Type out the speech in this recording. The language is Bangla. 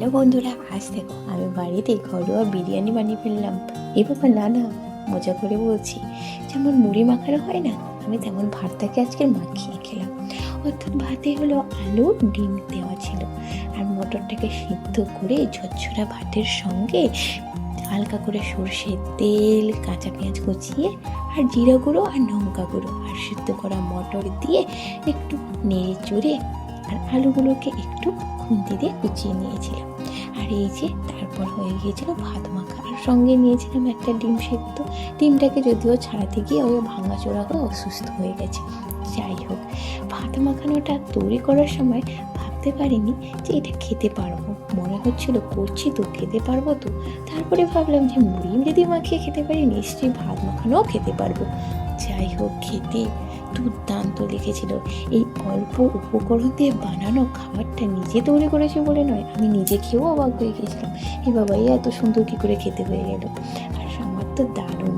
হ্যালো বন্ধুরা, আজ দেখো আমি বাড়িতে ঘরোয়া বিরিয়ানি বানিয়ে ফেললাম। এ বাবা না না, মজা করে বলছি। যেমন মুড়ি মাখানো হয় না, আমি তেমন ভাতটাকে আজকে মাখিয়ে খেলাম। অর্থাৎ ভাতে হলো আলু ডিম দেওয়া ছিল, আর মটরটাকে সিদ্ধ করে ঝরঝরা ভাতের সঙ্গে হালকা করে সর্ষের তেল, কাঁচা পেঁয়াজ কুচিয়ে আর জিরা গুঁড়ো আর লঙ্কা গুঁড়ো আর সিদ্ধ করা মটর দিয়ে একটু নেড়ে চড়ে আর আলুগুলোকে একটু খুন্তি দিয়ে কুচিয়ে নিয়েছিলাম। আর এই যে তারপর হয়ে গিয়েছিল ভাত মাখা, আর সঙ্গে নিয়েছিলাম একটা ডিম সেদ্ধ। ডিমটাকে যদিও ছাড়াতে গিয়ে ওই ভাঙাচোরা হয়ে অসুস্থ হয়ে গেছে। যাই হোক, ভাত মাখানোটা তৈরি করার সময় ভাবতে পারিনি যে এটা খেতে পারবো। মনে হচ্ছিল করছি তো, খেতে পারবো তো। তারপরে ভাবলাম যে মুড়ি যদি মাখিয়ে খেতে পারি, নিশ্চয়ই ভাত মাখানোও খেতে পারবো। যাই হোক, খেতে দুর্দান্ত লেগেছিল। এই অল্প উপকরণ দিয়ে বানানো খাবারটা নিজে তৈরি করেছি বলে নয়, আমি নিজে খেয়েও অবাক হয়ে গেছিলাম। এ বাবা, এত সুন্দর কী করে খেতে হয়ে গেল। আর আমার তো দারুণ